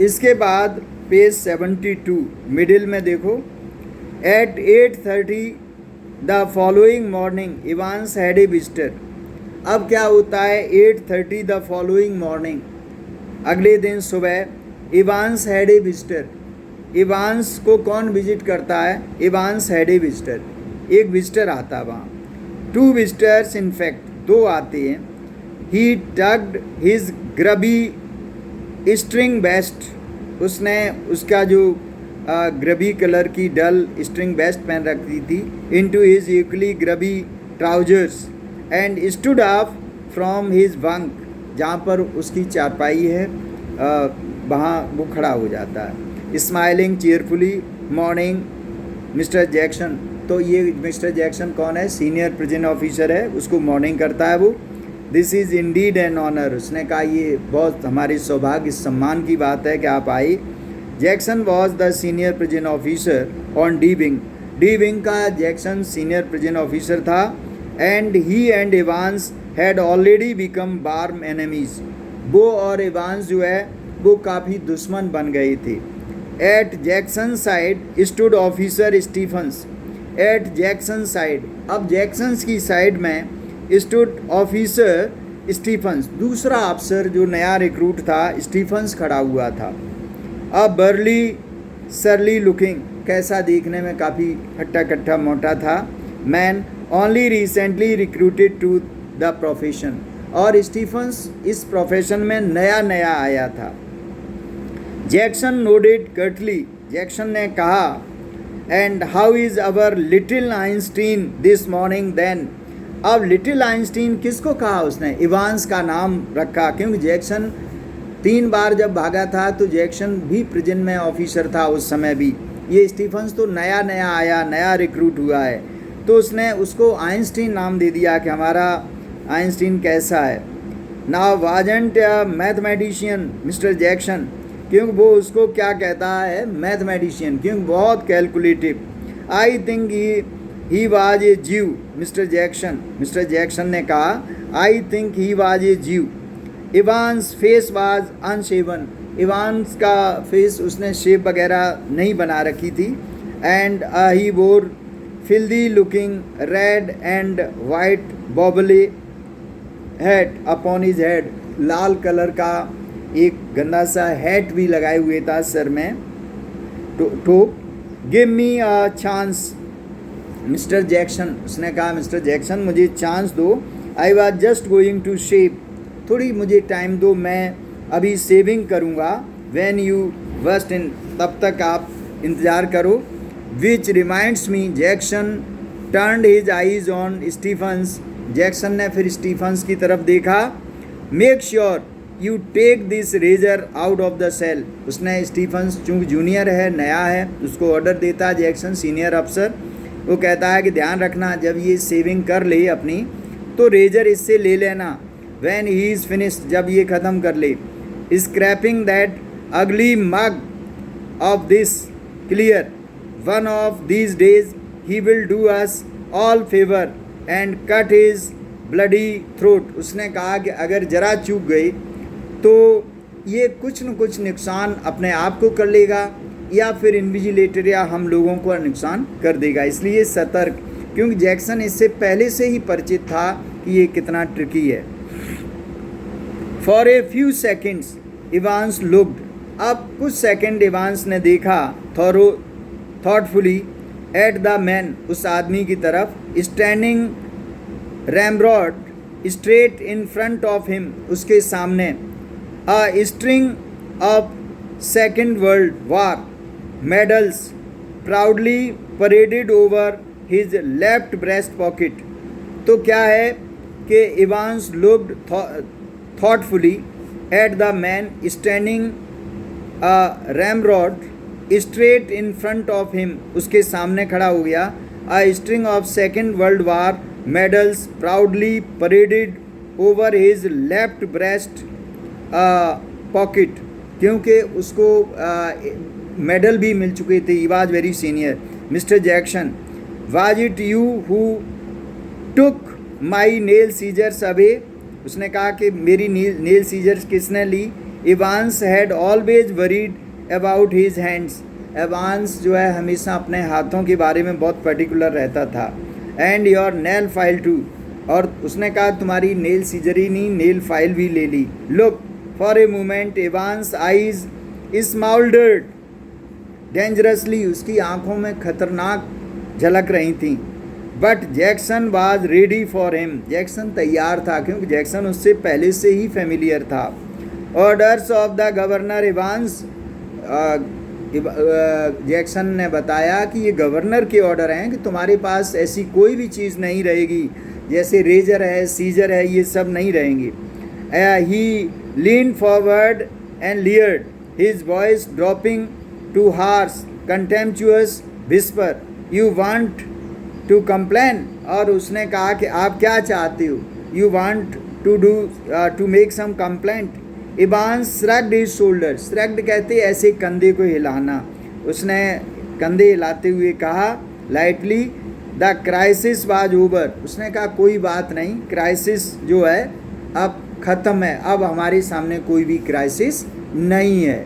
इसके बाद page 72 middle में देखो, at 8:30 the following morning Evans had a visitor. अब क्या होता है 8:30 द फॉलोइंग मॉर्निंग, अगले दिन सुबह Evans had a visitor. Evans को कौन विजिट करता है? इवांस हैड ए विजिटर, एक विजिटर आता है वहाँ। 2 विजिटर्स इन फैक्ट, 2 आते हैं। ही टग्ड हिज ग्रबी स्ट्रिंग वेस्ट, उसने उसका जो ग्रबी कलर की डल स्ट्रिंग वेस्ट पहन रखी थी, into his equally grubby trousers and stood up from his bunk, जहाँ पर उसकी चारपाई है वहाँ वो खड़ा हो जाता है। Smiling cheerfully morning mister Jackson, तो ये मिस्टर जैक्सन कौन है? सीनियर प्रिजन ऑफिसर है, उसको मॉर्निंग करता है वो। This is indeed an honour, उसने कहा ये बहुत हमारे सौभाग्य सम्मान की बात है कि आप आए। Jackson was the senior prison officer on D wing, D wing का जैक्सन सीनियर प्रिजन ऑफिसर था। And he and Evans had already become warm enemies, वो और इवांस जो है वो काफ़ी दुश्मन बन गए थे। At Jackson side stood officer Stephens, at Jackson side, अब जैक्सन्स की साइड में स्टूड ऑफिसर स्टीफन्स, दूसरा अफसर जो नया रिक्रूट था स्टीफन्स खड़ा हुआ था। अब बर्ली सरली लुकिंग, कैसा देखने में काफ़ी हट्टा कट्टा मोटा था। Man only recently recruited to the profession, और स्टीफन्स इस प्रोफेशन में नया नया आया था। जैक्सन नोडेड कर्टली, जैक्सन ने कहा, and how is our little Einstein this morning then. अब लिटिल आइंस्टीन किसको कहा उसने? इवांस का नाम रखा, क्योंकि जैक्सन 3 बार जब भागा था तो जैक्सन भी प्रिजन में ऑफिसर था उस समय भी। ये स्टीफन्स तो नया नया आया, नया रिक्रूट हुआ है, तो उसने उसको आइंस्टीन नाम दे दिया कि हमारा आइंस्टीन कैसा है। Now wasn't mathematician mister Jackson, क्योंकि वो उसको क्या कहता है? मैथमेटिशियन, क्योंकि बहुत calculative. I think he was a जीव मिस्टर जैक्सन, मिस्टर जैक्सन ने कहा I think he was a जीव। Evans face was unshaven, Evans का फेस उसने शेप वगैरह नहीं बना रखी थी। And he wore filthy looking red and white bobbly hat upon his head, लाल कलर का एक गंदा सा हैट भी लगाए हुए था सर में, टोप। Give me a chance Mister Jackson, उसने कहा मिस्टर जैक्सन मुझे चांस दो। I was just going to shave, थोड़ी मुझे टाइम दो, मैं अभी सेविंग करूँगा। व्हेन यू वस्ट इन, तब तक आप इंतज़ार करो। Which reminds me, Jackson turned his eyes on Stephens, Jackson ने फिर स्टीफन्स की तरफ देखा। Make sure you take this razor out of the cell, उसने स्टीफन्स चूँकि जूनियर है, नया है, उसको ऑर्डर देता है जैक्सन सीनियर अफसर। वो कहता है कि ध्यान रखना जब ये सेविंग कर ले अपनी तो रेजर इससे ले लेना। व्हेन ही इज़ फिनिश्ड, जब ये ख़त्म कर ले। Scraping that ugly mug off this clear, one of these days he will do us all favour and cut his bloody throat, उसने कहा कि अगर ज़रा चूक गई तो ये कुछ न कुछ नुकसान अपने आप को कर लेगा या फिर इन्विजिलेटर या हम लोगों को नुकसान कर देगा, इसलिए सतर्क, क्योंकि जैक्सन इससे पहले से ही परिचित था कि ये कितना ट्रिकी है। For a few seconds Evans looked, अब कुछ सेकंड इवांस ने देखा थॉटफुली एट द मैन, उस आदमी की तरफ, standing ramrod straight in front of him, उसके सामने। A string of second world war medals proudly paraded over his left breast pocket. तो क्या है कि Evans looked thoughtfully at the man standing ramrod straight in front of him, उसके सामने खड़ा हो गया। A string of second world war medals proudly paraded over his left breast pocket, क्योंकि उसको मेडल भी मिल चुके थे। ही was very senior. Mister Jackson, was it you who took my nail scissors away, उसने कहा कि मेरी नेल सीजर्स किसने ली। Evans had always worried about his hands, Evans जो है हमेशा अपने हाथों के बारे में बहुत पर्टिकुलर रहता था। And your nail file too, और उसने कहा तुम्हारी नेल सीजर ही नहीं, नेल फाइल भी ले ली। Look for a moment Evans eyes smouldered dangerously, उसकी आंखों में खतरनाक झलक रही थी। But Jackson was ready for him, Jackson तैयार था क्योंकि जैक्सन उससे पहले से ही फेमिलियर था। Orders of the governor Evans, Jackson ने बताया कि ये गवर्नर के ऑर्डर हैं कि तुम्हारे पास ऐसी कोई भी चीज़ नहीं रहेगी, जैसे रेजर है, सीजर है, ये सब नहीं रहेंगे। He lean forward and leered, his voice dropping to harsh contemptuous whisper, you want to complain, और उसने कहा कि आप क्या चाहते हो, you want to make some complaint. Evans shrugged his shoulder, shrugged कहते ऐसे कंधे को हिलाना, उसने कंधे हिलाते हुए कहा lightly the crisis was over, उसने कहा कोई बात नहीं, क्राइसिस जो है अब ख़त्म है, अब हमारे सामने कोई भी क्राइसिस नहीं है।